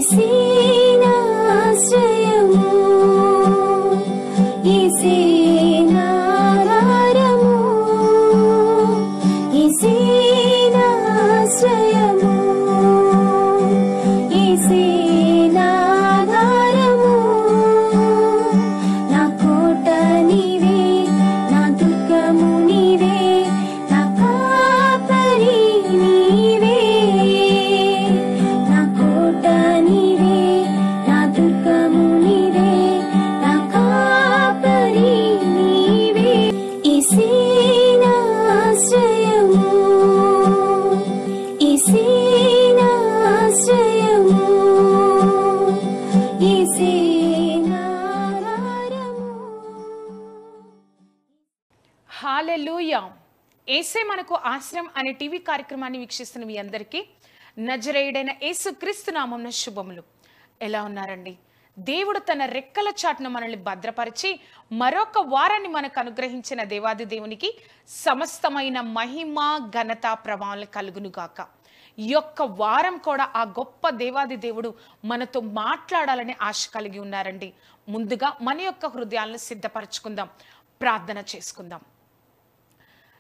ఈసేనాశ్రయము ఈసేనాధారము ఈసేనాశ్రయము ఈసేనాధారము నా కోట నీవే నా దుర్గము నీవే నా కాపరి నీవే నా కోట నీవే నా దుర్గము నీవే నా కాపరి నీవే ఈసేనాశ్రయము ఈసేనాశ్రయము ఈసేనాధారము. హల్లెలూయా. యేసే మనకు ఆశ్రయం అనే టీవీ కార్యక్రమాన్ని వీక్షిస్తున్న మీ అందరికీ నజరేయుడైన యేసుక్రీస్తు నామమున శుభములు. ఎలా ఉన్నారండి? దేవుడు తన రెక్కల చాటును మనల్ని భద్రపరిచి మరొక వారాన్ని మనకు అనుగ్రహించిన దేవాది దేవునికి సమస్తమైన మహిమ ఘనత ప్రభావాలు కలుగునుగాక. ఈ యొక్క వారం కూడా ఆ గొప్ప దేవాది దేవుడు మనతో మాట్లాడాలని ఆశ కలిగి ఉన్నారండి. ముందుగా మన యొక్క హృదయాలను సిద్ధపరచుకుందాం, ప్రార్థన చేసుకుందాం.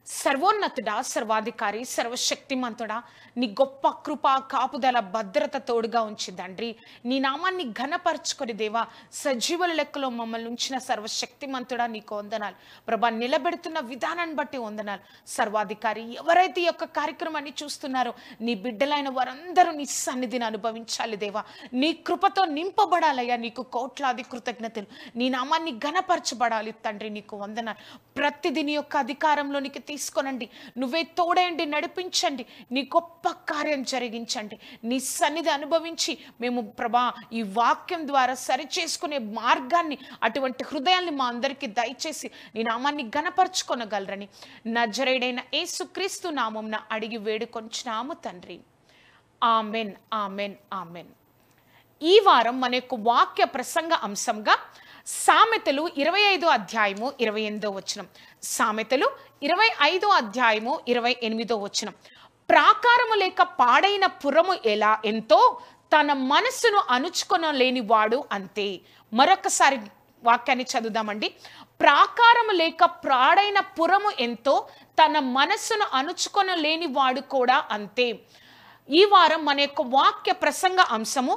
సర్వోన్నతుడా, సర్వాధికారి, సర్వశక్తిమంతుడా, నీ గొప్ప కృప కాపుదల భద్రత తోడుగా ఉంచి తండ్రి నీ నామాన్ని ఘనపరచుకొని దేవా సజీవుల లెక్కలో మమ్మల్ని ఉంచిన సర్వశక్తిమంతుడా నీకు వందనాలు ప్రభా. నిలబెడుతున్న విధానాన్ని బట్టి వందనాలు. సర్వాధికారి, ఎవరైతే ఈ యొక్క కార్యక్రమాన్ని చూస్తున్నారో నీ బిడ్డలైన వారందరూ నీ సన్నిధిని అనుభవించాలి దేవా. నీ కృపతో నింపబడాలయ్యా. నీకు కోట్లాది కృతజ్ఞతలు. నీ నామాన్ని ఘనపరచబడాలి తండ్రి. నీకు వందనాలు. ప్రతిదీ నీ యొక్క అధికారంలోనికి తీసుకోనండి. నువ్వే తోడేయండి, నడిపించండి, నీ గొప్ప కార్యం జరిగించండి. నీ సన్నిధి అనుభవించి మేము ప్రభా ఈ వాక్యం ద్వారా సరిచేసుకునే మార్గాన్ని, అటువంటి హృదయాన్ని మా అందరికీ దయచేసి నీ నామాన్ని ఘనపరచుకొనగలరని నజరేయుడైన యేసుక్రీస్తు నామమున అడిగి వేడుకొంచున్నాము తండ్రి. Amen, amen, amen. ఈ వారం మన యొక్క వాక్య ప్రసంగ అంశంగా సామెతలు 25వ అధ్యాయము 28వ వచనం. సామెతలు 25వ అధ్యాయము 28వ వచనం. ప్రాకారము లేక పాడైన పురము ఎంతో తన మనస్సును అణుచుకొనలేని వాడు అంతే. మరొకసారి వాక్యాన్ని చదువుదామండి. ప్రాకారము లేక పాడైన పురము ఎంతో తన మనస్సును అణుచుకొనలేని వాడు కూడా అంతే. ఈ వారం మన యొక్క వాక్య ప్రసంగ అంశము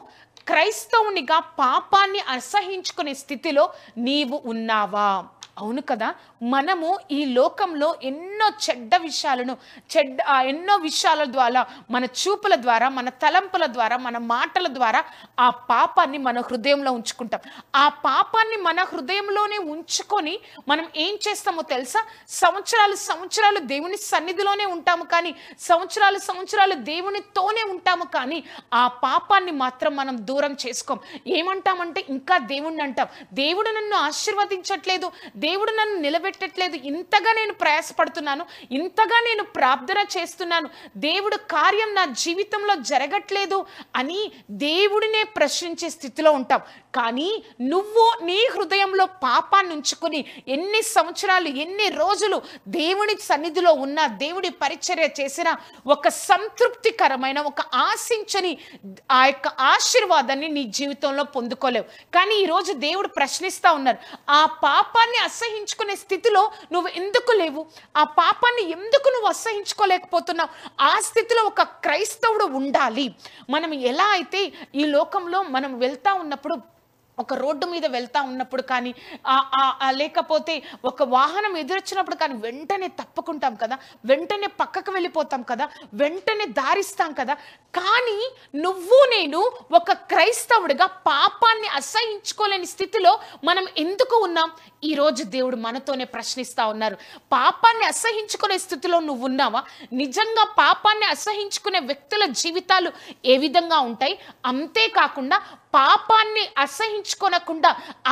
క్రైస్తవునిగా పాపాన్ని అసహించుకునే స్థితిలో నీవు ఉన్నావా? అవును కదా. మనము ఈ లోకంలో ఎన్నో చెడ్డ విషయాలను ఎన్నో విషయాల ద్వారా, మన చూపుల ద్వారా, మన తలంపుల ద్వారా, మన మాటల ద్వారా ఆ పాపాన్ని మన హృదయంలో ఉంచుకుంటాం. ఆ పాపాన్ని మన హృదయంలోనే ఉంచుకొని మనం ఏం చేస్తామో తెలుసా? సంవత్సరాలు దేవుని సన్నిధిలోనే ఉంటాము, కానీ సంవత్సరాలు దేవునితోనే ఉంటాము, కానీ ఆ పాపాన్ని మాత్రం మనం దూరం చేసుకోం. ఏమంటామంటే ఇంకా దేవుణ్ణి అంటాం. దేవుడు నన్ను ఆశీర్వదించట్లేదు, దేవుడు నన్ను నిలబెట్టట్లేదు, ఇంతగా నేను ప్రయాసపడుతున్నాను, ఇంతగా నేను ప్రార్థన చేస్తున్నాను, దేవుడు కార్యం నా జీవితంలో జరగట్లేదు అని దేవుడినే ప్రశ్నించే స్థితిలో ఉంటాం. కానీ నువ్వు నీ హృదయంలో పాపాన్ని ఉంచుకొని ఎన్ని సంవత్సరాలు, ఎన్ని రోజులు దేవుని సన్నిధిలో ఉన్న, దేవుడి పరిచర్య చేసిన ఒక సంతృప్తికరమైన, ఒక ఆశించని ఆ యొక్క ఆశీర్వాదాన్ని నీ జీవితంలో పొందుకోలేవు. కానీ ఈరోజు దేవుడు ప్రశ్నిస్తా ఉన్నారు, ఆ పాపాన్ని అసహించుకునే స్థితిలో నువ్వు ఎందుకు లేవు? ఆ పాపాన్ని ఎందుకు నువ్వు అసహించుకోలేకపోతున్నావు? ఆ స్థితిలో ఒక క్రైస్తవుడు ఉండాలి. మనం ఎలా అయితే ఈ లోకంలో మనం వెళ్తా ఉన్నప్పుడు, ఒక రోడ్డు మీద వెళ్తా ఉన్నప్పుడు కానీ, లేకపోతే ఒక వాహనం ఎదురొచ్చినప్పుడు కానీ వెంటనే తప్పుకుంటాం కదా, వెంటనే పక్కకు వెళ్ళిపోతాం కదా, వెంటనే దారిస్తాం కదా. కానీ నువ్వు నేను ఒక క్రైస్తవుడిగా పాపాన్ని అసహించుకోలేని స్థితిలో మనం ఎందుకు ఉన్నాం? ఈరోజు దేవుడు మనతోనే ప్రశ్నిస్తా ఉన్నారు. పాపాన్ని అసహించుకునే స్థితిలో నువ్వు ఉన్నావా? నిజంగా పాపాన్ని అసహించుకునే వ్యక్తుల జీవితాలు ఏ విధంగా ఉంటాయి? అంతేకాకుండా పాపాన్ని అసహించుకోనకుండా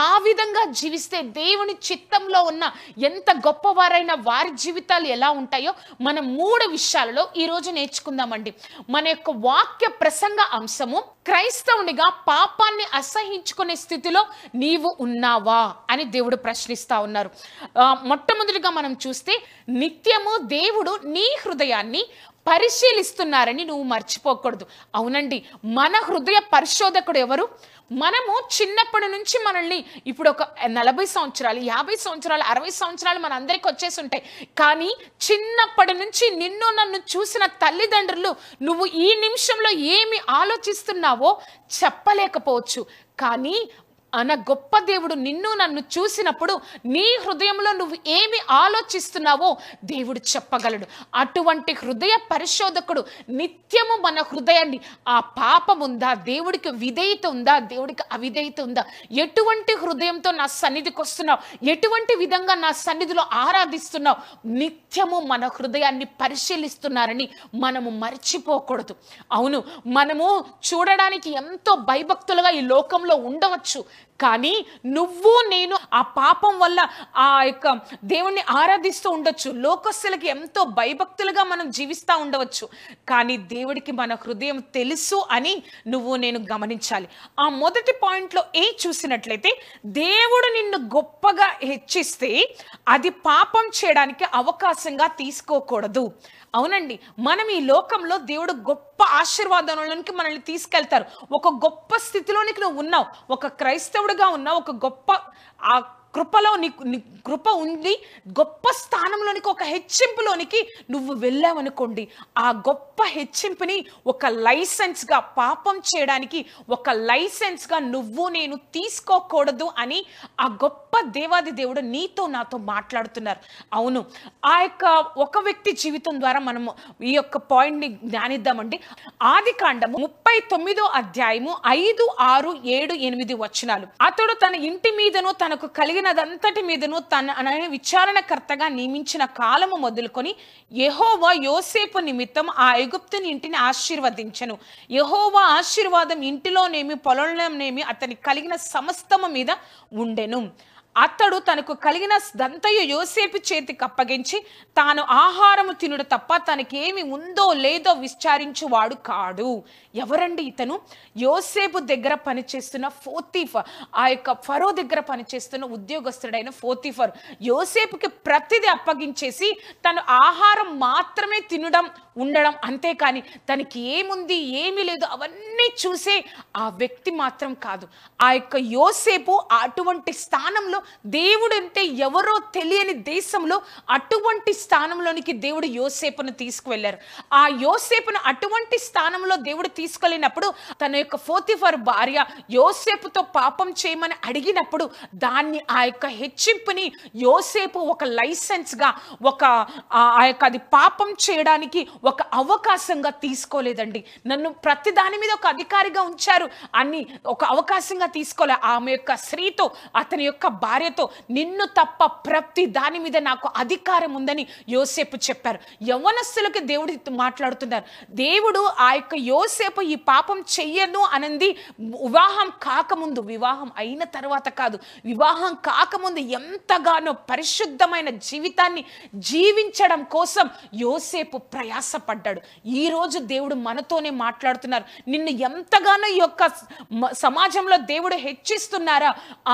ఆ విధంగా జీవిస్తే దేవుని చిత్తంలో ఉన్న ఎంత గొప్పవారైన వారి జీవితాలు ఎలా ఉంటాయో మనం 3 విషయాలలో ఈరోజు నేర్చుకుందామండి. మన యొక్క వాక్య ప్రసంగ అంశము క్రైస్తవునిగా పాపాన్ని అసహించుకునే స్థితిలో నీవు ఉన్నావా అని దేవుడు ప్రశ్నిస్తా ఉన్నారు. మొట్టమొదటిగా మనం చూస్తే, నిత్యము దేవుడు నీ హృదయాన్ని పరిశీలిస్తున్నారని నువ్వు మర్చిపోకూడదు. అవునండి, మన హృదయ పరిశోధకుడు ఎవరు? మనము చిన్నప్పటి నుంచి మనల్ని ఇప్పుడు ఒక 40 సంవత్సరాలు, 50 సంవత్సరాలు, 60 సంవత్సరాలు మన అందరికి వచ్చేసి ఉంటాయి. కానీ చిన్నప్పటి నుంచి నిన్ను నన్ను చూసిన తల్లిదండ్రులు నువ్వు ఈ నిమిషంలో ఏమి ఆలోచిస్తున్నావో చెప్పలేకపోవచ్చు. కానీ అన గొప్ప దేవుడు నిన్ను నన్ను చూసినప్పుడు నీ హృదయంలో నువ్వు ఏమి ఆలోచిస్తున్నావో దేవుడు చెప్పగలడు. అటువంటి హృదయ పరిశోధకుడు నిత్యము మన హృదయాన్ని, ఆ పాపం ఉందా, దేవుడికి విధేయత ఉందా, దేవుడికి అవిధేయత ఉందా, ఎటువంటి హృదయంతో నా సన్నిధికి వస్తున్నావు, ఎటువంటి విధంగా నా సన్నిధిలో ఆరాధిస్తున్నావు, నిత్యము మన హృదయాన్ని పరిశీలిస్తున్నారని మనము మర్చిపోకూడదు. అవును, మనము చూడడానికి ఎంతో భయభక్తులుగా ఈ లోకంలో ఉండవచ్చు, కానీ నువ్వు నేను ఆ పాపం వల్ల ఆ యొక్క దేవుణ్ణి ఆరాధిస్తూ ఉండొచ్చు, లోకస్తులకి ఎంతో భయభక్తులుగా మనం జీవిస్తూ ఉండవచ్చు, కానీ దేవుడికి మన హృదయం తెలుసు అని నువ్వు నేను గమనించాలి. ఆ మొదటి పాయింట్లో చూసినట్లయితే దేవుడు నిన్ను గొప్పగా హెచ్చిస్తే అది పాపం చేయడానికి అవకాశంగా తీసుకోకూడదు. అవునండి, మనం ఈ లోకంలో దేవుడు గొప్ప ఆశీర్వాదంలోనికి మనల్ని తీసుకెళ్తారు. ఒక గొప్ప స్థితిలోనికి నువ్వు ఉన్నావు, ఒక క్రైస్తవుడిగా ఉన్నావు, ఒక గొప్ప ఆ కృపలో నీకు కృప ఉంది, గొప్ప స్థానంలోనికి, ఒక హెచ్చింపులోనికి నువ్వు వెళ్ళావనుకోండి, ఆ గొప్ప హెచ్చింపుని ఒక లైసెన్స్గా, పాపం చేయడానికి ఒక లైసెన్స్గా నువ్వు నేను తీసుకోకూడదు అని ఆ గొప్ప దేవాది దేవుడు నీతో నాతో మాట్లాడుతున్నారు. అవును, ఆ యొక్క ఒక వ్యక్తి జీవితం ద్వారా మనము ఈ యొక్క పాయింట్ని జ్ఞానిద్దామండి. ఆదికాండము 39వ అధ్యాయము 5, 6, 7, 8 వచనాలు. అతడు తన ఇంటి మీదను తనకు కలిగినదంతటి మీదను తన విచారణకర్తగా నియమించిన కాలము మొదలుకొని యెహోవా యోసేపు నిమిత్తం ఆ ఐగుప్తుని ఇంటిని ఆశీర్వదించెను. యెహోవా ఆశీర్వాదం ఇంటిలోనేమి పొలంలోనేమి అతనికి కలిగిన సమస్తము మీద ఉండెను. అతడు తనకు కలిగిన దంతయు యోసేపు చేతికి అప్పగించి తాను ఆహారము తినుడు తప్ప తనకేమి ఉందో లేదో విచారించువాడు కాడు. ఎవరండి ఇతను? యోసేపు దగ్గర పనిచేస్తున్న పోతీఫర్, ఆ యొక్క ఫరో దగ్గర పనిచేస్తున్న ఉద్యోగస్తుడైన పోతీఫర్ యోసేపుకి ప్రతిదీ అప్పగించేసి తను ఆహారం మాత్రమే తినడం ఉండడం, అంతేకాని తనకి ఏముంది ఏమీ లేదు అవన్నీ చూసే ఆ వ్యక్తి మాత్రం కాదు. ఆ యొక్క యోసేపు అటువంటి స్థానంలో, దేవుడు అంటే ఎవరో తెలియని దేశంలో అటువంటి స్థానంలోనికి దేవుడు యోసేపును తీసుకువెళ్ళారు. ఆ యోసేపును అటువంటి స్థానంలో దేవుడు తీసుకెళ్ళినప్పుడు తన యొక్క పోతీఫర్ భార్య యోసేపుతో పాపం చేయమని అడిగినప్పుడు దాన్ని, ఆ యొక్క హెచ్చింపుని యోసేపు ఒక లైసెన్స్గా, ఒక ఆ యొక్క అది పాపం చేయడానికి ఒక అవకాశంగా తీసుకోలేదండి. నన్ను ప్రతి దాని మీద ఒక అధికారిగా ఉంచారు అని ఒక అవకాశంగా తీసుకోలే. ఆమె యొక్క స్త్రీతో, అతని యొక్క భార్యతో, నిన్ను తప్ప ప్రతి దాని మీద నాకు అధికారం ఉందని యోసేపు చెప్పారు. యవ్వనస్తులకి దేవుడు మాట్లాడుతున్నారు. దేవుడు ఆ యొక్క యోసేపు ఈ పాపం చెయ్యను అనంది వివాహం కాకముందు, వివాహం అయిన తర్వాత కాదు, వివాహం కాకముందు ఎంతగానో పరిశుద్ధమైన జీవితాన్ని జీవించడం కోసం యోసేపు ప్రయాసపడ్డాడు. ఈ రోజు దేవుడు మనతోనే మాట్లాడుతున్నారు. నిన్ను ఎంతగానో ఈ యొక్క సమాజంలో దేవుడు హెచ్చిస్తున్నారా,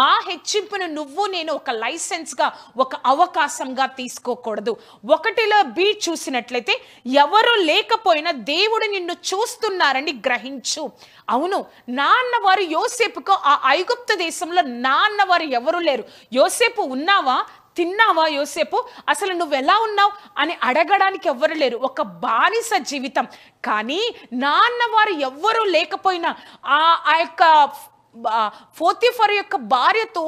ఆ హెచ్చింపును నువ్వు నేను ఒక లైసెన్స్గా, ఒక అవకాశంగా తీసుకోకూడదు. 1లో B చూసినట్లయితే ఎవరు లేకపోయినా దేవుడు నిన్ను చూస్తున్నారని గ్రహించు. అవును, నాన్నవారు యోసేపుకు ఆ ఐగుప్తు దేశంలో నాన్నవారు ఎవరు లేరు. యోసేపు ఉన్నావా, తిన్నావా యోసేపు, అసలు నువ్వు ఎలా ఉన్నావు అని అడగడానికి ఎవ్వరు లేరు. ఒక బానిస జీవితం. కానీ నాన్నవారు ఎవ్వరూ లేకపోయినా ఆ యొక్క పోతీఫర్ యొక్క భార్యతో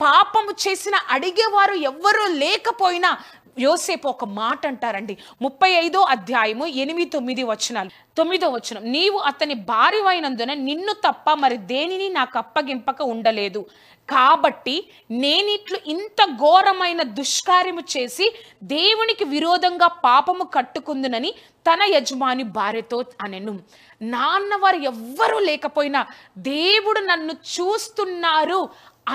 పాపము చేసిన అడిగేవారు ఎవ్వరూ లేకపోయినా యోసేపు ఒక మాట అంటారండి. 35వ అధ్యాయము 8, 9 వచనాలు. 9వ వచనం, నీవు అతని భార్యవైనందున నిన్ను తప్ప మరి దేనిని నాకు అప్పగింపక ఉండలేదు. కాబట్టి నేనిట్లు ఇంత ఘోరమైన దుష్కార్యము చేసి దేవునికి విరోధంగా పాపము కట్టుకుందునని తన యజమాని భార్యతో అనెను. నాన్నవారు ఎవ్వరూ లేకపోయినా దేవుడు నన్ను చూస్తున్నారు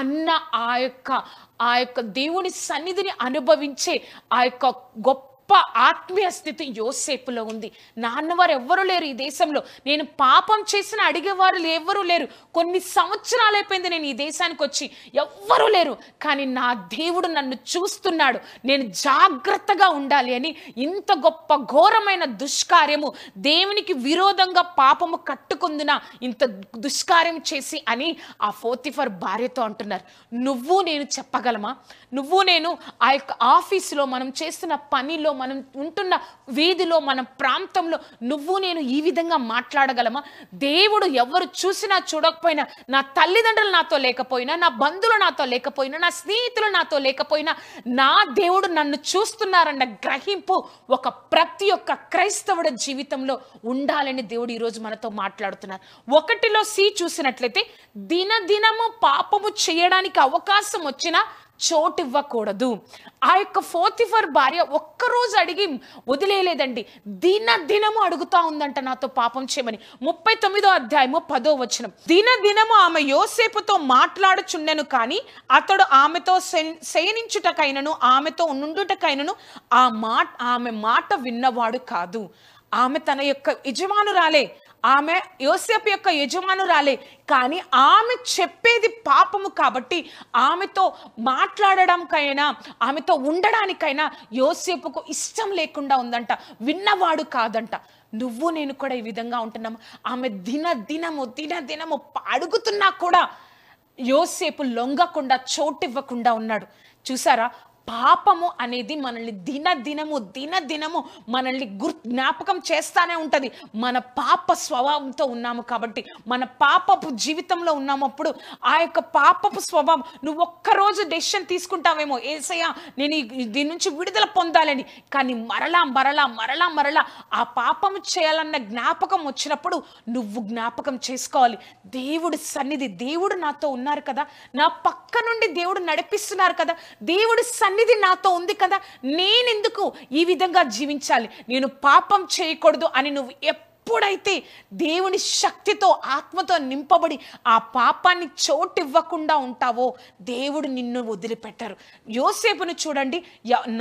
అన్న ఆ యొక్క దేవుని సన్నిధిని అనుభవించే ఆ యొక్క గొప్ప ఆత్మీయ స్థితి యోసేపులో ఉంది. నాన్నవారు ఎవ్వరూ లేరు ఈ దేశంలో, నేను పాపం చేసిన అడిగేవారు ఎవ్వరూ లేరు, కొన్ని సంవత్సరాలు అయిపోయింది నేను ఈ దేశానికి వచ్చి, ఎవ్వరూ లేరు, కానీ నా దేవుడు నన్ను చూస్తున్నాడు, నేను జాగ్రత్తగా ఉండాలి అని ఇంత గొప్ప ఘోరమైన దుష్కార్యము, దేవునికి విరోధంగా పాపము కట్టుకుందున ఇంత దుష్కార్యం చేసి అని ఆ పోతిఫర్ భార్యతో అంటున్నారు. నువ్వు నేను చెప్పగలమా? నువ్వు నేను ఆ యొక్క ఆఫీసులో, మనం చేస్తున్న పనిలో, మనం ఉంటున్న వీధిలో, మన ప్రాంతంలో నువ్వు నేను ఈ విధంగా మాట్లాడగలమా? దేవుడు ఎవరు చూసినా చూడకపోయినా, నా తల్లిదండ్రులు నాతో లేకపోయినా, నా బంధువులు నాతో లేకపోయినా, నా స్నేహితులు నాతో లేకపోయినా, నా దేవుడు నన్ను చూస్తున్నారన్న గ్రహింపు ప్రతి ఒక్క క్రైస్తవుడి జీవితంలో ఉండాలని దేవుడు ఈరోజు మనతో మాట్లాడుతున్నారు. 1 సి చూసినట్లయితే, దినదినము పాపము చేయడానికి అవకాశం వచ్చినా చోటివ్వకూడదు. ఆ యొక్క పోతిఫర్ భార్య ఒక్కరోజు అడిగి వదిలేలేదండి, దినదినము అడుగుతా ఉందంట నాతో పాపం చేయమని. 39వ అధ్యాయము 10వ వచనం, దినదినము ఆమె యోసేపుతో మాట్లాడుచుండెను, కానీ అతడు ఆమెతో శయనించుటకైనను ఆమెతో నుండుటకైనను ఆమె మాట విన్నవాడు కాదు. ఆమె తన యొక్క యజమానురాలే, ఆమె యోసేపు యొక్క యజమానురాలే, కానీ ఆమె చెప్పేది పాపము కాబట్టి ఆమెతో మాట్లాడడానికైనా ఆమెతో ఉండడానికైనా యోసేపుకు ఇష్టం లేకుండా ఉందంట, విన్నవాడు కాదంట. నువ్వు నేను కూడా ఈ విధంగా ఉంటున్నాము. ఆమె దినదినము అడుగుతున్నా కూడా యోసేపు లొంగకుండా, చోటివ్వకుండా ఉన్నాడు. చూసారా, పాపము అనేది మనల్ని దినదినము మనల్ని జ్ఞాపకం చేస్తానే ఉంటుంది. మన పాప స్వభావంతో ఉన్నాము కాబట్టి, మన పాపపు జీవితంలో ఉన్నామప్పుడు ఆ యొక్క పాపపు స్వభావం, నువ్వు ఒక్కరోజు డెసిషన్ తీసుకుంటావేమో, ఏసయ్యా నేను దీని నుంచి విడుదల పొందాలని, కానీ మరలా ఆ పాపము చేయాలన్న జ్ఞాపకం వచ్చినప్పుడు నువ్వు జ్ఞాపకం చేసుకోవాలి, దేవుడి సన్నిధి, దేవుడు నాతో ఉన్నారు కదా, నా పక్క నుండి దేవుడు నడిపిస్తున్నారు కదా, దేవుడి సన్నిధి నాతో ఉంది కదా, నేనెందుకు ఈ విధంగా జీవించాలి, నేను పాపం చేయకూడదు అని నువ్వు ఎప్పుడైతే దేవుని శక్తితో, ఆత్మతో నింపబడి ఆ పాపాన్ని చోటివ్వకుండా ఉంటావో దేవుడు నిన్ను వదిలిపెట్టారు. యోసేపును చూడండి,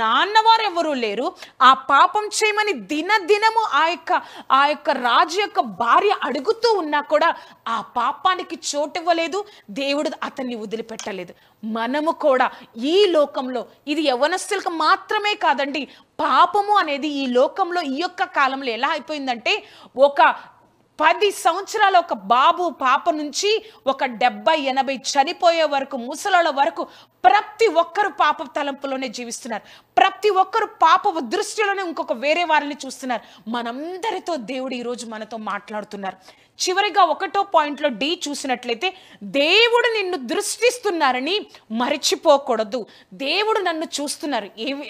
నాన్నవారు ఎవరూ లేరు, ఆ పాపం చేయమని దినదినము ఆ యొక్క రాజు యొక్క భార్య అడుగుతూ ఉన్నా కూడా ఆ పాపానికి చోటివ్వలేదు, దేవుడు అతన్ని వదిలిపెట్టలేదు. మనము కూడా ఈ లోకంలో, ఇది యవ్వనస్తులకు మాత్రమే కాదండి, పాపము అనేది ఈ లోకంలో ఈ యొక్క కాలంలో ఎలా అయిపోయిందంటే, ఒక 10 సంవత్సరాల ఒక పాప నుంచి ఒక 70-80 చనిపోయే వరకు, ముసలోళ్ళ వరకు ప్రతి ఒక్కరు పాప తలంపులోనే జీవిస్తున్నారు. ప్రతి ఒక్కరు పాపపు దృష్టిలోనే ఇంకొక వేరే వారిని చూస్తున్నారు. మనందరితో దేవుడు ఈరోజు మనతో మాట్లాడుతున్నారు. చివరిగా 1వ పాయింట్లో డి చూసినట్లయితే, దేవుడు నిన్ను దృష్టిస్తున్నారని మరిచిపోకూడదు. దేవుడు నన్ను చూస్తున్నారు.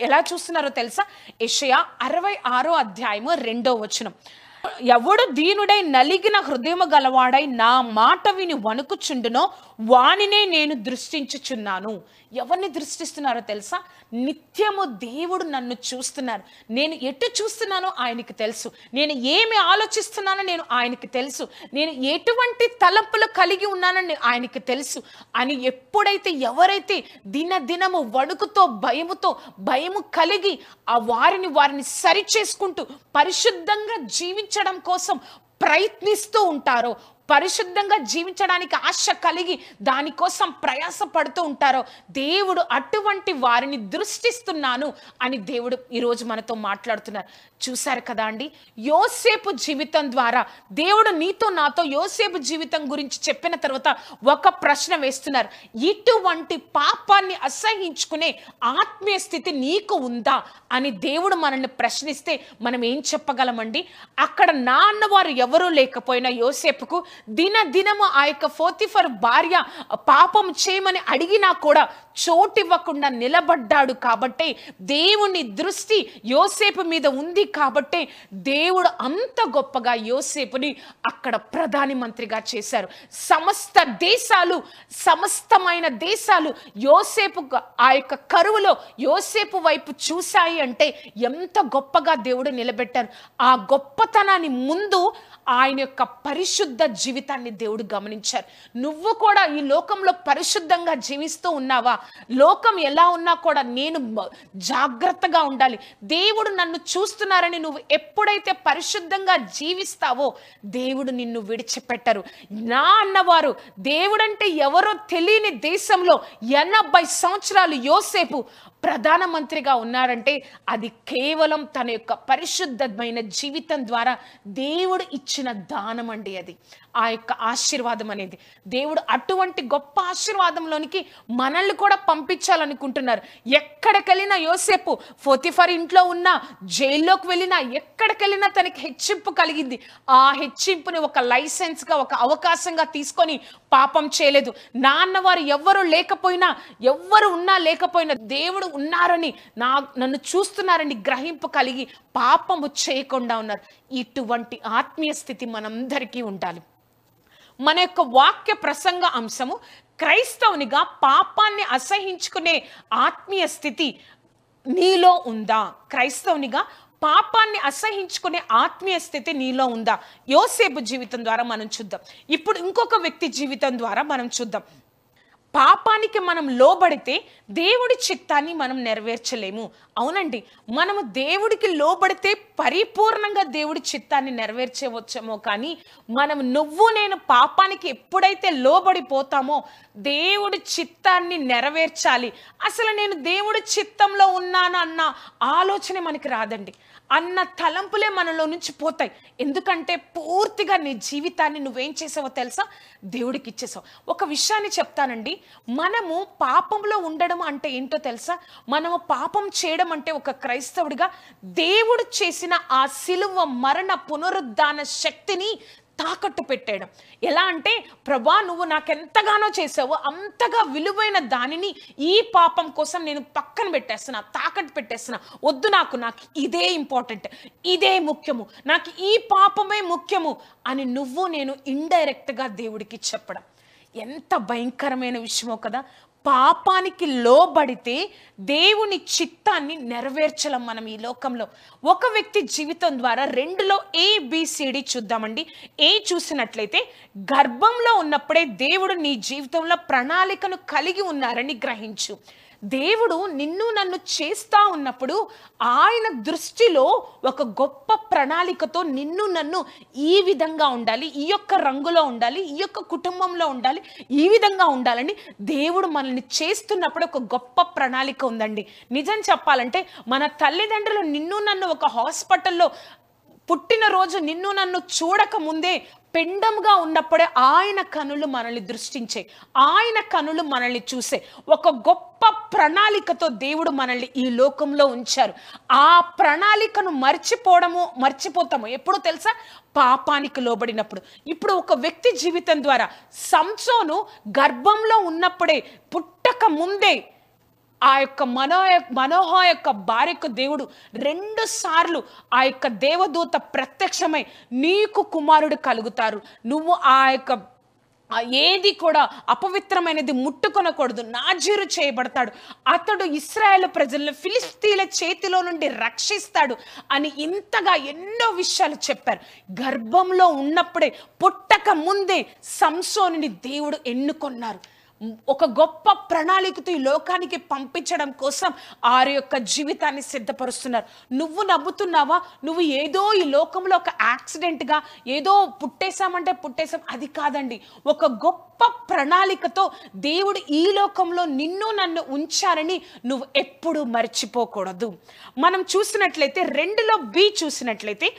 ఎలా చూస్తున్నారో తెలుసా? యెషయా 66వ అధ్యాయము 2వ వచనం, ఎవడు దీనుడై నలిగిన హృదయము గలవాడై నా మాట విని వణుకుచుండునో వానినే నేను దృష్టించుచున్నాను. ఎవరిని దృష్టిస్తున్నారో తెలుసా? నిత్యము దేవుడు నన్ను చూస్తున్నారు. నేను ఎటు చూస్తున్నానో ఆయనకి తెలుసు, నేను ఏమి ఆలోచిస్తున్నానో నేను ఆయనకి తెలుసు, నేను ఎటువంటి తలంపులు కలిగి ఉన్నానని ఆయనకి తెలుసు అని ఎవరైతే దినదినము వణుకుతో, భయము కలిగి ఆ వారిని సరి చేసుకుంటూ పరిశుద్ధంగా జీవించడం కోసం ప్రయత్నిస్తూ ఉంటారో, పరిశుద్ధంగా జీవించడానికి ఆశ కలిగి దానికోసం ప్రయాస పడుతూ ఉంటారో, దేవుడు అటువంటి వారిని దృష్టిస్తున్నాను అని దేవుడు ఈరోజు మనతో మాట్లాడుతున్నారు. చూశారు కదా అండి, యోసేపు జీవితం ద్వారా దేవుడు నీతో నాతో యోసేపు జీవితం గురించి చెప్పిన తర్వాత ఒక ప్రశ్న వేస్తున్నారు. ఇటువంటి పాపాన్ని అసహించుకునే ఆత్మీయ స్థితి నీకు ఉందా అని దేవుడు మనల్ని ప్రశ్నిస్తే మనం ఏం చెప్పగలమండి? అక్కడ నాన్నవారు ఎవరూ లేకపోయినా యోసేపుకు దినదినము ఆ యొక్క పోతిఫర్ భార్య పాపం చేయమని అడిగినా కూడా చోటివ్వకుండా నిలబడ్డాడు. కాబట్టి దేవుని దృష్టి యోసేపు మీద ఉంది. కాబట్టి దేవుడు అంత గొప్పగా యోసేపుని అక్కడ ప్రధాని మంత్రిగా చేశారు. సమస్తమైన దేశాలు యోసేపు ఆ యొక్క కరువులో యోసేపు వైపు చూశాయి అంటే ఎంత గొప్పగా దేవుడు నిలబెట్టారు. ఆ గొప్పతనాన్ని ముందు ఆయన యొక్క పరిశుద్ధ జీవితాన్ని దేవుడు గమనించారు. నువ్వు కూడా ఈ లోకంలో పరిశుద్ధంగా జీవిస్తూ ఉన్నావా? లోకం ఎలా ఉన్నా కూడా నేను జాగ్రత్తగా ఉండాలి, దేవుడు నన్ను చూస్తున్నారని నువ్వు ఎప్పుడైతే పరిశుద్ధంగా జీవిస్తావో దేవుడు నిన్ను విడిచిపెట్టరు. నా అన్నవారు దేవుడంటే ఎవరో తెలియని దేశంలో 80 సంవత్సరాలు యోసేపు ప్రధానమంత్రిగా ఉన్నారంటే అది కేవలం తన యొక్క పరిశుద్ధమైన జీవితం ద్వారా దేవుడు ఇచ్చిన దానం అండి. అది ఆ యొక్క ఆశీర్వాదం అనేది దేవుడు అటువంటి గొప్ప ఆశీర్వాదంలోనికి మనల్ని కూడా పంపించాలనుకుంటున్నారు. ఎక్కడికెళ్ళినా యోసేపు పోతిఫర్ ఇంట్లో ఉన్నా, జైల్లోకి వెళ్ళినా, ఎక్కడికెళ్ళినా తనకి హెచ్చింపు కలిగింది. ఆ హెచ్చింపుని ఒక లైసెన్స్గా, ఒక అవకాశంగా తీసుకొని పాపం చేయలేదు. నాన్నవారు ఎవ్వరు లేకపోయినా, ఎవ్వరు ఉన్నా లేకపోయినా దేవుడు ఉన్నారని, నన్ను చూస్తున్నారని గ్రహింపు కలిగి పాపము చేయకుండా ఉన్నారు. ఇటువంటి ఆత్మీయ స్థితి మనందరికీ ఉండాలి. మన యొక్క వాక్య ప్రసంగ అంశము క్రైస్తవునిగా పాపాన్ని అసహించుకునే ఆత్మీయ స్థితి నీలో ఉందా? క్రైస్తవునిగా పాపాన్ని అసహించుకునే ఆత్మీయ స్థితి నీలో ఉందా? యోసేపు జీవితం ద్వారా మనం చూద్దాం. ఇప్పుడు ఇంకొక వ్యక్తి జీవితం ద్వారా మనం చూద్దాం. పాపానికి మనం లోబడితే దేవుడి చిత్తాన్ని మనం నెరవేర్చలేము. అవునండి, మనము దేవుడికి లోబడితే పరిపూర్ణంగా దేవుడి చిత్తాన్ని నెరవేర్చవచ్చేమో, కానీ మనం నేను పాపానికి ఎప్పుడైతే లోబడిపోతామో దేవుడి చిత్తాన్ని నెరవేర్చాలి, అసలు నేను దేవుడి చిత్తంలో ఉన్నాను అన్న ఆలోచన మనకి రాదండి. అన్న తలంపులే మనలో నుంచి పోతాయి. ఎందుకంటే పూర్తిగా నీ జీవితాన్ని నువ్వేం చేసావో తెలుసా? దేవుడికి ఇచ్చేసావు. ఒక విషయాన్ని చెప్తానండి, మనము పాపంలో ఉండడం అంటే ఏంటో తెలుసా? మనము పాపం చేయడం అంటే ఒక క్రైస్తవుడిగా దేవుడు చేసిన ఆ సిలువ మరణ పునరుద్ధాన శక్తిని తాకట్టు పెట్టేయడం. ఎలా అంటే, ప్రభా నువ్వు నాకెంతగానో చేసావో అంతగా విలువైన దానిని ఈ పాపం కోసం నేను పక్కన పెట్టేస్తున్నా, తాకట్టు పెట్టేస్తున్నా. వద్దు, నాకు ఇదే ఇంపార్టెంట్, ఇదే ముఖ్యము, నాకు ఈ పాపమే ముఖ్యము అని నేను ఇండైరెక్ట్గా దేవుడికి చెప్పడం ఎంత భయంకరమైన విషయమో కదా. పాపానికి లోబడితే దేవుని చిత్తాన్ని నెరవేర్చలేం మనం ఈ లోకంలో. ఒక వ్యక్తి జీవితం ద్వారా 2లో ABCD చూద్దామండి. ఏ చూసినట్లయితే, గర్భంలో ఉన్నప్పుడే దేవుడు నీ జీవితంలో ప్రణాళికను కలిగి ఉన్నారని గ్రహించు. దేవుడు నన్ను చేస్తా ఉన్నప్పుడు ఆయన దృష్టిలో ఒక గొప్ప ప్రణాళికతో నన్ను ఈ విధంగా ఉండాలి, ఈ యొక్క రంగులో ఉండాలి, ఈ యొక్క కుటుంబంలో ఉండాలి, ఈ విధంగా ఉండాలని దేవుడు మనల్ని చేస్తున్నప్పుడు ఒక గొప్ప ప్రణాళిక ఉందండి. నిజం చెప్పాలంటే మన తల్లిదండ్రులు నన్ను ఒక హాస్పిటల్లో పుట్టినరోజు నన్ను చూడక ముందే పెండంగా ఉన్నప్పుడే ఆయన కనులు మనల్ని దృష్టించే, ఆయన కనులు మనల్ని చూసే ఒక గొప్ప ప్రణాళికతో దేవుడు మనల్ని ఈ లోకంలో ఉంచారు. ఆ ప్రణాళికను మర్చిపోతాము ఎప్పుడు తెలుసా? పాపానికి లోబడినప్పుడు. ఇప్పుడు ఒక వ్యక్తి జీవితం ద్వారా సంసోను గర్భంలో ఉన్నప్పుడే, పుట్టక ముందే ఆ యొక్క మనోహ యొక్క భార్యకు దేవుడు 2 సార్లు ఆ యొక్క దేవదూత ప్రత్యక్షమై నీకు కుమారుడు కలుగుతారు, నువ్వు ఆ యొక్క ఏది కూడా అపవిత్రమైనది ముట్టుకొనకూడదు, నాజీరు చేయబడతాడు, అతడు ఇశ్రాయేలు ప్రజలను ఫిలిస్తీన్ల చేతిలో నుండి రక్షిస్తాడు అని ఇంతగా ఎన్నో విషయాలు చెప్పారు. గర్భంలో ఉన్నప్పుడే, పుట్టక ముందే సంసోనుని దేవుడు ఎన్నుకొన్నారు. ఒక గొప్ప ప్రణాళికతో ఈ లోకానికి పంపించడం కోసం ఆరి యొక్క జీవితాన్ని సిద్ధపరుస్తున్నారు. నువ్వు నమ్ముతున్నావా? నువ్వు ఏదో ఈ లోకంలో ఒక యాక్సిడెంట్గా ఏదో పుట్టేశాం, అది కాదండి. ఒక గొప్ప ప్రణాళికతో దేవుడు ఈ లోకంలో నన్ను ఉంచారని నువ్వు ఎప్పుడు మర్చిపోకూడదు. మనం చూసినట్లయితే 2లో B చూసినట్లయితే,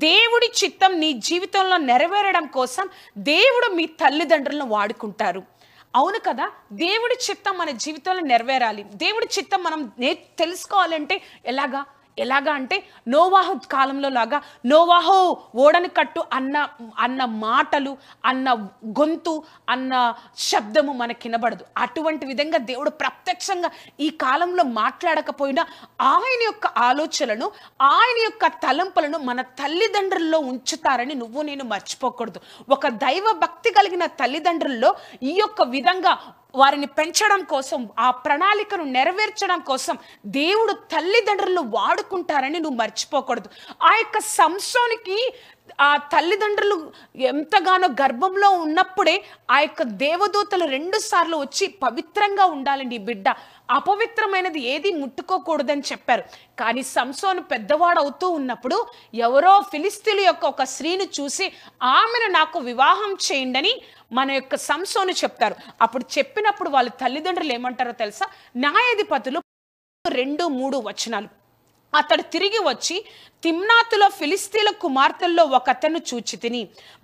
దేవుడి చిత్తం నీ జీవితంలో నెరవేరడం కోసం దేవుడు మీ తల్లిదండ్రులను వాడుకుంటారు. అవును కదా, దేవుడి చిత్తం మన జీవితంలో నెరవేరాలి. దేవుడి చిత్తం మనం తెలుసుకోవాలంటే ఎలాగా అంటే, నోవాహు కాలంలో లాగా నోవాహు ఓడని కట్టు అన్న మాటలు, అన్న గొంతు, అన్న శబ్దము మనకి వినబడదు. అటువంటి విధంగా దేవుడు ప్రత్యక్షంగా ఈ కాలంలో మాట్లాడకపోయినా ఆయన యొక్క ఆలోచనలను, ఆయన యొక్క తలంపులను మన తల్లిదండ్రుల్లో ఉంచుతారని నేను మర్చిపోకూడదు. ఒక దైవ భక్తి కలిగిన తల్లిదండ్రుల్లో ఈ యొక్క విధంగా వారిని పెంచడం కోసం, ఆ ప్రణాళికను నెరవేర్చడం కోసం దేవుడు తల్లిదండ్రులను వాడుకుంటారని నువ్వు మర్చిపోకూడదు. ఆ యొక్క సంసోనికి ఆ తల్లిదండ్రులు ఎంతగానో గర్భంలో ఉన్నప్పుడే ఆ యొక్క దేవదూతలు 2 సార్లు వచ్చి పవిత్రంగా ఉండాలి నీ బిడ్డ, అపవిత్రమైనది ఏది ముట్టుకోకూడదని చెప్పారు. కానీ సంసోను పెద్దవాడు అవుతూ ఉన్నప్పుడు ఎవరో ఫిలిస్తీన్ల యొక్క ఒక స్త్రీని చూసి ఆమెను నాకు వివాహం చేయండి మన యొక్క సంసోను చెప్తారు. అప్పుడు చెప్పినప్పుడు వాళ్ళ తల్లిదండ్రులు ఏమంటారో తెలుసా? న్యాయాధిపతులు 2:3 వచనాలు. అతడు తిరిగి వచ్చి తిమ్నాతులో ఫిలిస్తీన్ల కుమార్తెల్లో ఒకతను చూచి తిని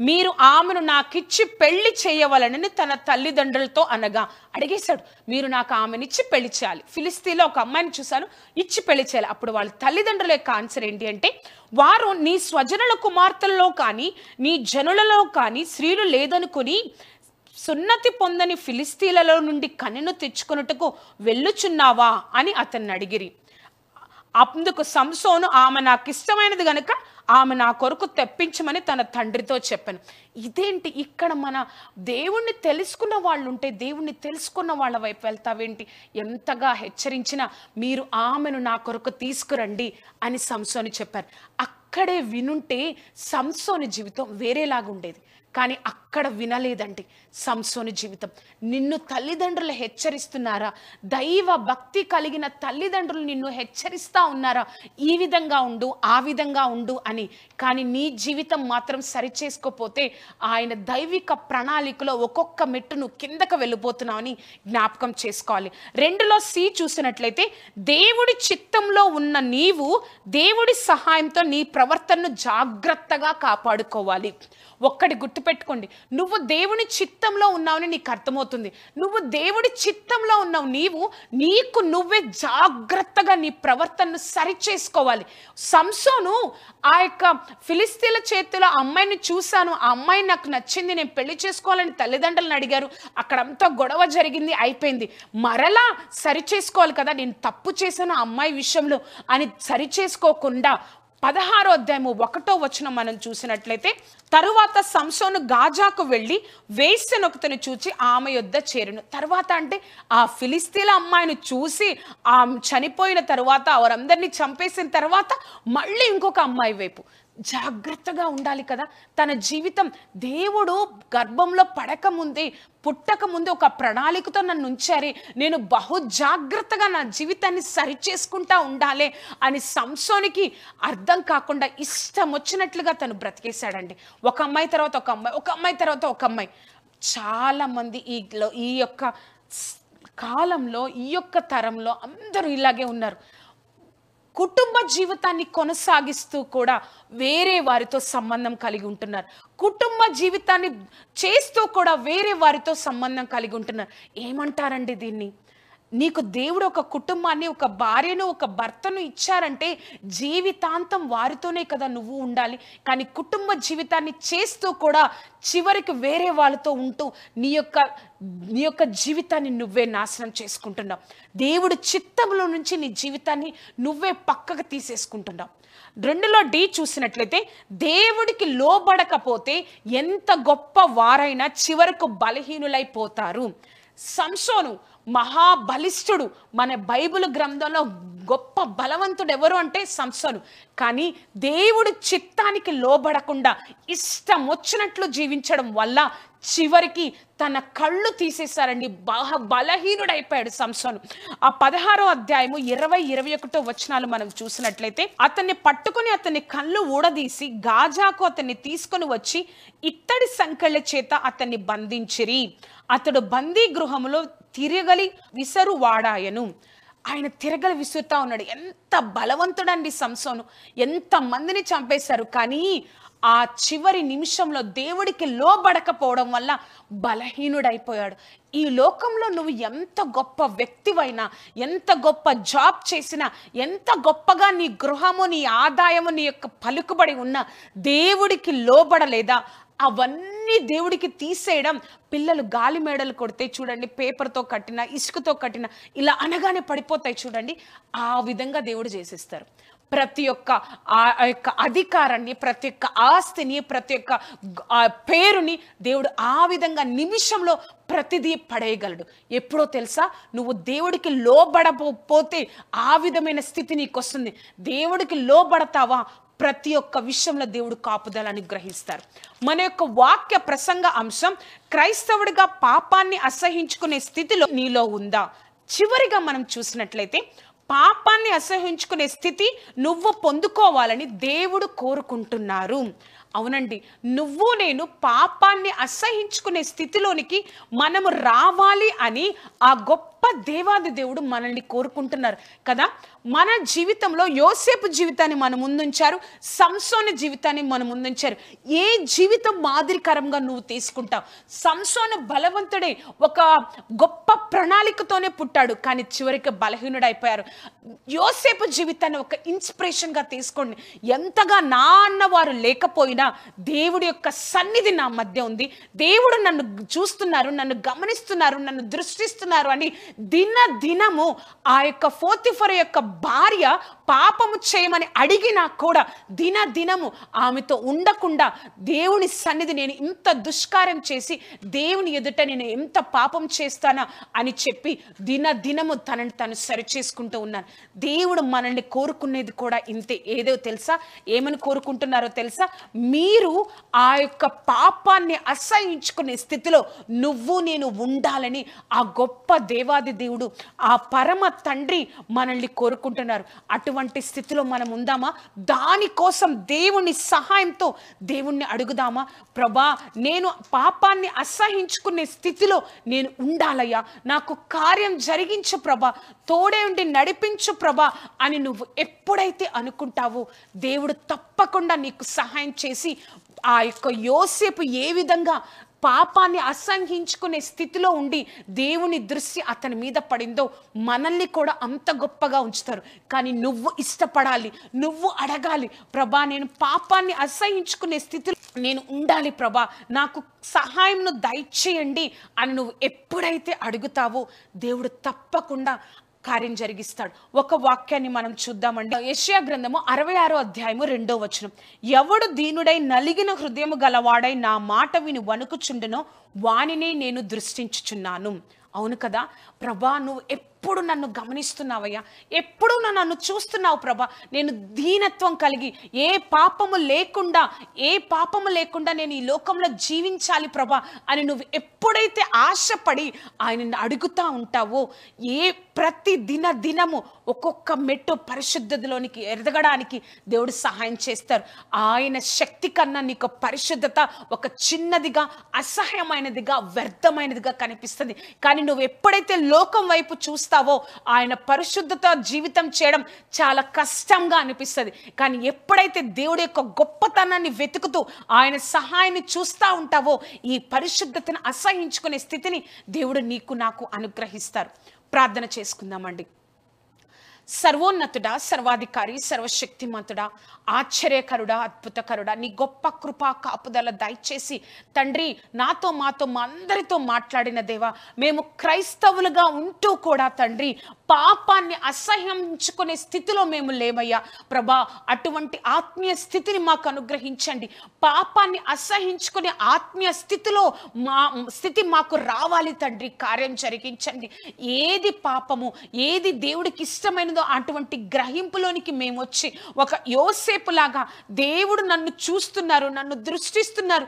మీరు ఆమెను నాకిచ్చి పెళ్లి చేయవలనని తన తల్లిదండ్రులతో అనగా అడిగేశాడు. మీరు నాకు ఆమెనిచ్చి పెళ్లి చేయాలి, ఫిలిస్తీన్లో ఒక అమ్మాయిని చూశాను, ఇచ్చి పెళ్లి చేయాలి. అప్పుడు వాళ్ళ తల్లిదండ్రుల యొక్క ఆన్సర్ ఏంటి అంటే, వారు నీ స్వజనుల కుమార్తెల్లో కానీ నీ జనులలో కానీ స్త్రీలు లేదనుకుని సున్నతి పొందని ఫిలిస్తీన్లలో నుండి కన్నెను తెచ్చుకొనుటకు వెళ్ళుచున్నావా అని అతన్ని అడిగిరి. అందుకు సంసోను ఆమె నాకు ఇష్టమైనది గనుక ఆమె నా కొరకు తెప్పించమని తన తండ్రితో చెప్పాను. ఇదేంటి, ఇక్కడ మన దేవుణ్ణి తెలుసుకున్న వాళ్ళు ఉంటే దేవుణ్ణి తెలుసుకున్న వాళ్ళ వైపు వెళ్తావేంటి? ఎంతగా హెచ్చరించినా మీరు ఆమెను నా కొరకు తీసుకురండి అని సంసోను చెప్పారు. అక్కడే వినుంటే సంసోను జీవితం వేరేలాగా ఉండేది. కానీ అక్కడ వినలేదండి సంసోను జీవితం. నిన్ను తల్లిదండ్రులు హెచ్చరిస్తున్నారా? దైవ భక్తి కలిగిన తల్లిదండ్రులు నిన్ను హెచ్చరిస్తా ఉన్నారా? ఈ విధంగా ఉండు, ఆ విధంగా ఉండు అని. కానీ నీ జీవితం మాత్రం సరిచేసుకోపోతే ఆయన దైవిక ప్రణాళికలో ఒక్కొక్క మెట్టును కిందకు వెళ్ళిపోతున్నావు అని జ్ఞాపకం చేసుకోవాలి. 2లో C చూసినట్లయితే, దేవుడి చిత్తంలో ఉన్న నీవు దేవుడి సహాయంతో నీ ప్రవర్తనను జాగ్రత్తగా కాపాడుకోవాలి. ఒక్కటి గుర్తుపెట్టుకోండి, నువ్వు దేవుని చిత్తంలో ఉన్నావని నీకు అర్థమవుతుంది. నువ్వు దేవుడి చిత్తంలో ఉన్నావు, నీకు నువ్వే జాగ్రత్తగా నీ ప్రవర్తనను సరిచేసుకోవాలి. సంసోను ఆ యొక్క ఫిలిస్తీన్ల చేతిలో అమ్మాయిని చూశాను, ఆ అమ్మాయి నాకు నచ్చింది, నేను పెళ్లి చేసుకోవాలని తల్లిదండ్రులను అడిగారు, అక్కడంతా గొడవ జరిగింది, అయిపోయింది. మరలా సరిచేసుకోవాలి కదా, నేను తప్పు చేశాను ఆ అమ్మాయి విషయంలో అని సరిచేసుకోకుండా 16వ అధ్యాయము 1వ వచనం మనం చూసినట్లయితే, తరువాత సంసోను గాజాకు వెళ్ళి వేశ్యనొకతను చూచి ఆమె యొద్ద చేరును. తర్వాత అంటే ఆ ఫిలిస్తీన్ల అమ్మాయిని చూసి ఆ చనిపోయిన తర్వాత వారందరినీ చంపేసిన తర్వాత మళ్ళీ ఇంకొక అమ్మాయి వైపు జాగ్రత్తగా ఉండాలి కదా. తన జీవితం దేవుడు గర్భంలో పడకముందే పుట్టకముందే ఒక ప్రణాళికతో నన్ను ఉంచారే, నేను బహు జాగ్రత్తగా నా జీవితాన్ని సరిచేసుకుంటా ఉండాలి అని సంసోనికి అర్థం కాకుండా ఇష్టం వచ్చినట్లుగా తను బ్రతికేశాడండి. ఒక అమ్మాయి తర్వాత ఒక అమ్మాయి, ఒక అమ్మాయి తర్వాత ఒక అమ్మాయి. చాలామంది ఈ యొక్క కాలంలో, ఈ యొక్క తరంలో అందరూ ఇలాగే ఉన్నారు. కుటుంబ జీవితాన్ని కొనసాగిస్తూ కూడా వేరే వారితో సంబంధం కలిగి ఉంటున్నారు. కుటుంబ జీవితాన్ని చేస్తూ కూడా వేరే వారితో సంబంధం కలిగి ఉంటున్నారు. ఏమంటారండి దీన్ని? నీకు దేవుడు ఒక కుటుంబాన్ని, ఒక భార్యను, ఒక భర్తను ఇచ్చారంటే జీవితాంతం వారితోనే కదా నువ్వు ఉండాలి. కానీ కుటుంబ జీవితాన్ని చేస్తూ కూడా చివరికి వేరే వాళ్ళతో ఉంటూ నీ యొక్క జీవితాన్ని నువ్వే నాశనం చేసుకుంటున్నావు. దేవుడు చిత్తంలో నుంచి నీ జీవితాన్ని నువ్వే పక్కకు తీసేసుకుంటున్నావు. 2లో D చూసినట్లయితే, దేవుడికి లోబడకపోతే ఎంత గొప్ప వారైనా చివరకు బలహీనులైపోతారు. సంసోను మహాబలిష్ఠుడు. మన బైబిల్ గ్రంథంలో గొప్ప బలవంతుడు ఎవరు అంటే సంసోను. కానీ దేవుడి చిత్తానికి లోబడకుండా ఇష్టం వచ్చినట్లు జీవించడం వల్ల చివరికి తన కళ్ళు తీసేశారండి. బలహీనుడైపోయాడు సంసోను. ఆ 16వ అధ్యాయము 20-21 వచనాలు మనం చూసినట్లయితే, అతన్ని పట్టుకుని అతని కళ్ళు ఊడదీసి గాజాకు అతన్ని తీసుకొని వచ్చి ఇత్తడి సంకెళ్ళ చేత అతన్ని బంధించిరి. అతడు బందీ గృహములో తిరగలి విసరు వాడాయను. ఆయన తిరగలి విసురుతా ఉన్నాడు. ఎంత బలవంతుడండి సంసోను, ఎంత మందిని చంపేశారు. కానీ ఆ చివరి నిమిషంలో దేవుడికి లోబడకపోవడం వల్ల బలహీనుడైపోయాడు. ఈ లోకంలో నువ్వు ఎంత గొప్ప వ్యక్తివైనా, ఎంత గొప్ప జాబ్ చేసినా, ఎంత గొప్పగా నీ గృహము, నీ ఆదాయము, నీ యొక్క పలుకుబడి ఉన్నా దేవుడికి లోబడలేదా, అవన్నీ దేవుడికి తీసేయడం. పిల్లలు గాలి మేడలు కొడితే చూడండి, పేపర్తో కట్టిన, ఇసుకతో కట్టిన, ఇలా అనగానే పడిపోతాయి చూడండి. ఆ విధంగా దేవుడు చేసేస్తారు. ప్రతి ఒక్క ఆ యొక్క అధికారాన్ని, ప్రతి ఒక్క ఆస్తిని, ప్రతి ఒక్క పేరుని దేవుడు ఆ విధంగా నిమిషంలో ప్రతిదీ పడేయగలడు. ఎప్పుడో తెలుసా? నువ్వు దేవుడికి లోబడకపోతే ఆ విధమైన స్థితి నీకు వస్తుంది. దేవుడికి లోబడతావా? ప్రతి ఒక్క విషయంలో దేవుడు కాపుదల అనుగ్రహిస్తారు. మన యొక్క వాక్య ప్రసంగ అంశం, క్రైస్తవుడిగా పాపాన్ని అసహించుకునే స్థితిలో నీలో ఉందా? చివరిగా మనం చూసినట్లయితే, పాపాన్ని అసహించుకునే స్థితి నువ్వు పొందుకోవాలని దేవుడు కోరుకుంటున్నారు. అవునండి, నువ్వు నేను పాపాన్ని అసహించుకునే స్థితిలోనికి మనము రావాలి అని ఆ గొప్ప దేవాది దేవుడు మనల్ని కోరుకుంటున్నారు కదా. మన జీవితంలో యోసేపు జీవితాన్ని మన ముందుంచారు, సంసోను జీవితాన్ని మన ముందుంచారు. ఏ జీవితం మాదిరికరంగా నువ్వు తీసుకుంటావు? సంసోను బలవంతుడే, ఒక గొప్ప ప్రణాళికతోనే పుట్టాడు, కానీ చివరికి బలహీనుడైపోయారు. యోసేపు జీవితాన్ని ఒక ఇన్స్పిరేషన్గా తీసుకోండి. ఎంతగా నా అన్నవారు లేకపోయినా దేవుడి యొక్క సన్నిధి నా మధ్య ఉంది, దేవుడు నన్ను చూస్తున్నారు, నన్ను గమనిస్తున్నారు, నన్ను దృష్టిస్తున్నారు అని దినము ఆ యొక్క పోతిఫరు యొక్క భార్య పాపము చేయమని అడిగినా కూడా దినము ఆమెతో ఉండకుండా, దేవుని సన్నిధి నేను ఇంత దుష్కార్యం చేసి దేవుని ఎదుట నేను ఎంత పాపం చేస్తానా అని చెప్పి దినము తనని తను సరి చేసుకుంటూ ఉన్నాను. దేవుడు మనల్ని కోరుకునేది కూడా ఇంతే. ఏదో తెలుసా? ఏమని కోరుకుంటున్నారో తెలుసా? మీరు ఆ యొక్క పాపాన్ని అసహించుకునే స్థితిలో నువ్వు నేను ఉండాలని ఆ గొప్ప దేవాది దేవుడు, ఆ పరమ తండ్రి మనల్ని కోరుకుంటున్నారు. అటువంటి స్థితిలో మనం ఉందామా? దానికోసం దేవుని సహాయంతో దేవుణ్ణి అడుగుదామా? ప్రభా, నేను పాపాన్ని అసహించుకునే స్థితిలో నేను ఉండాలయ్యా, నాకు కార్యం జరిగించు ప్రభా, తోడే ఉండి నడిపించు ప్రభా అని నువ్వు ఎప్పుడైతే అనుకుంటావో దేవుడు తప్పకుండా నీకు సహాయం చేసి, ఆ యొక్క యోసేపు ఏ విధంగా పాపాన్ని అసహించుకునే స్థితిలో ఉండి దేవుని దృష్టి అతని మీద పడిందో మనల్ని కూడా అంత గొప్పగా ఉంచుతారు. కానీ నువ్వు ఇష్టపడాలి, నువ్వు అడగాలి, ప్రభా నేను పాపాన్ని అసహించుకునే స్థితిలో నేను ఉండాలి ప్రభా, నాకు సహాయంను దయచేయండి అని నువ్వు ఎప్పుడైతే అడుగుతావో దేవుడు తప్పకుండా కార్యం జరిగిస్తాడు. ఒక వాక్యాన్ని మనం చూద్దామండి. యెషయా గ్రంథము 66వ అధ్యాయము 2వ వచనం, ఎవడు దీనుడై నలిగిన హృదయము గలవాడై నా మాట విని వణుకుచుండునో వానినే నేను దృష్టించుచున్నాను. అవును కదా ప్రభా, నువ్వు ఎప్పుడు నన్ను గమనిస్తున్నావయ్యా, ఎప్పుడు నన్ను చూస్తున్నావు ప్రభా. నేను దీనత్వం కలిగి ఏ పాపము లేకుండా నేను ఈ లోకంలో జీవించాలి ప్రభా అని నువ్వు ఎప్పుడైతే ఆశపడి ఆయనని అడుగుతా ఉంటావో, ప్రతి దినము ఒక్కొక్క మెట్టు పరిశుద్ధతలోనికి ఎదగడానికి దేవుడు సహాయం చేస్తారు. ఆయన శక్తి కన్నా నీకు పరిశుద్ధత ఒక చిన్నదిగా, అసహ్యమైనదిగా, వ్యర్థమైనదిగా కనిపిస్తుంది. కానీ నువ్వు ఎప్పుడైతే లోకం వైపు చూస్తావో ఆయన పరిశుద్ధత జీవితం చేయడం చాలా కష్టంగా అనిపిస్తుంది. కానీ ఎప్పుడైతే దేవుడి యొక్క గొప్పతనాన్ని వెతుకుతూ ఆయన సహాయాన్ని చూస్తూ ఉంటావో ఈ పరిశుద్ధతను అసహించుకునే స్థితిని దేవుడు నీకు నాకు అనుగ్రహిస్తారు. ప్రార్థన చేసుకుందామండి. సర్వోన్నతుడా, సర్వాధికారి, సర్వశక్తిమంతుడా, ఆశ్చర్యకరుడా, అద్భుతకరుడా, నీ గొప్ప కృపా కాపుదల దయచేసి తండ్రి నాతో మాతో మా అందరితో మాట్లాడిన దేవా, మేము క్రైస్తవులుగా ఉంటూ కూడా తండ్రి పాపాన్ని అసహ్యించుకునే స్థితిలో మేము లేమయ్యా ప్రభా. అటువంటి ఆత్మీయ స్థితిని మాకు అనుగ్రహించండి. పాపాన్ని అసహించుకునే ఆత్మీయ స్థితి మాకు రావాలి తండ్రి. కార్యం జరిగించండి. ఏది పాపము, ఏది దేవుడికి ఇష్టమైనదో అటువంటి గ్రహింపులోనికి మేము వచ్చి ఒక యోసేపు లాగా దేవుడు నన్ను చూస్తున్నారు, నన్ను దృష్టిస్తున్నారు,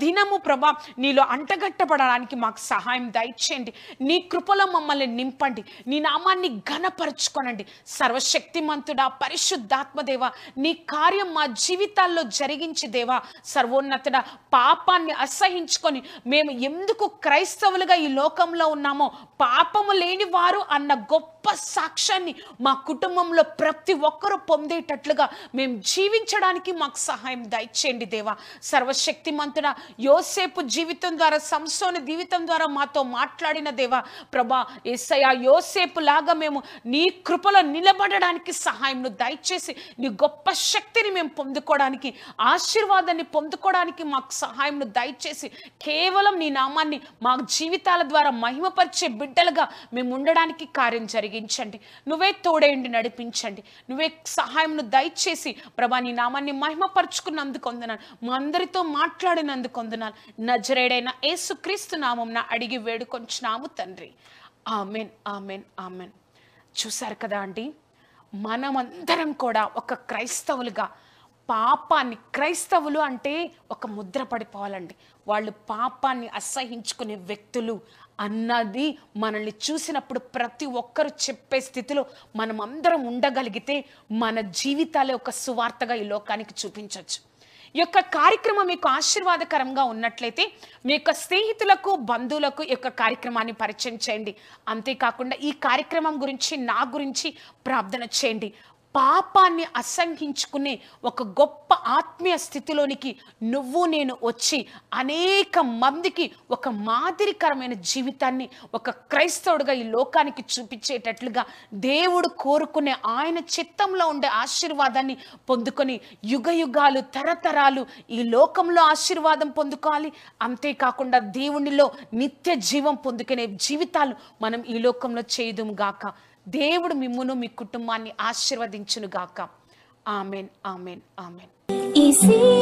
దినము ప్రభా నీలో అంటగట్టబడడానికి మాకు సహాయం దయచేయండి. నీ కృపలో మమ్మల్ని నింపండి. నీ నామాన్ని ఘనపరచుకోనండి. సర్వశక్తిమంతుడా, పరిశుద్ధాత్మదేవా, నీ కార్యం మా జీవితాల్లో జరిగించి దేవా. సర్వోన్నతుడా, పాపాన్ని అసహించుకొని మేము ఎందుకు క్రైస్తవులుగా ఈ లోకంలో ఉన్నామో, పాపము లేని వారు అన్న గొప్ప సాక్ష్యాన్ని మా కుటుంబంలో ప్రతి ఒక్కరూ పొందేటట్లుగా మేము జీవించడానికి మాకు సహాయం దయచేయండి దేవా. సర్వశక్తిమంతుడా, యోసేపు జీవితం ద్వారా, సంసోను జీవితం ద్వారా మాతో మాట్లాడిన దేవా ప్రభా. యేసయ్యా, యోసేపు లాగా మేము నీ కృపలో నిలబడడానికి సహాయం దయచేసి, నీ గొప్ప శక్తిని మేము పొందుకోవడానికి, ఆశీర్వాదాన్ని పొందుకోవడానికి మాకు సహాయం దయచేసి, కేవలం నీ నామాన్ని మా జీవితాల ద్వారా మహిమపరిచే బిడ్డలుగా మేము ఉండడానికి కార్యం జరిగించండి. నువ్వే తోడేయండి, నడిపించండి. నువ్వే సహాయం దయచేసి ప్రభా నీ నామాన్ని మహిమపరుచుకున్నందుకు వందనాలు. మా అందరితో మాట్లాడినందుకు వందనాలు. నజరేయుడైన యేసుక్రీస్తు నామమున అడిగి వేడుకొంచున్నాము తండ్రి. Amen, amen, amen. చూశారు కదా అండి, మనమందరం కూడా ఒక క్రైస్తవులుగా పాపాన్ని, క్రైస్తవులు అంటే ఒక ముద్ర పడిపోవాలండి. వాళ్ళు పాపాన్ని అసహించుకునే వ్యక్తులు అన్నది మనల్ని చూసినప్పుడు ప్రతి ఒక్కరు చెప్పే స్థితిలో మనం అందరం ఉండగలిగితే మన జీవితాలే ఒక సువార్తగా ఈ లోకానికి చూపించవచ్చు. ఈ యొక్క కార్యక్రమం మీకు ఆశీర్వాదకరంగా ఉన్నట్లయితే మీ యొక్క స్నేహితులకు, బంధువులకు ఈ యొక్క కార్యక్రమాన్ని పరిచయం చేయండి. అంతేకాకుండా ఈ కార్యక్రమం గురించి, నా గురించి ప్రార్థన చేయండి. పాపాన్ని అసహించుకునే ఒక గొప్ప ఆత్మీయ స్థితిలోనికి నువ్వు నేను వచ్చి అనేక మందికి ఒక మాదిరికరమైన జీవితాన్ని ఒక క్రైస్తవుడిగా ఈ లోకానికి చూపించేటట్లుగా దేవుడు కోరుకునే ఆయన చిత్తంలో ఉండే ఆశీర్వాదాన్ని పొందుకొని యుగయుగాలు, తరతరాలు ఈ లోకంలో ఆశీర్వాదం పొందుకోవాలి. అంతేకాకుండా దేవునిలో నిత్య జీవం పొందుకునే జీవితాలు మనం ఈ లోకంలో చేయుదుము గాక. దేవుడు మిమ్మును, మీ కుటుంబాన్ని ఆశీర్వదించును గాక. Amen, amen, amen. ఈశీనాశ్రయము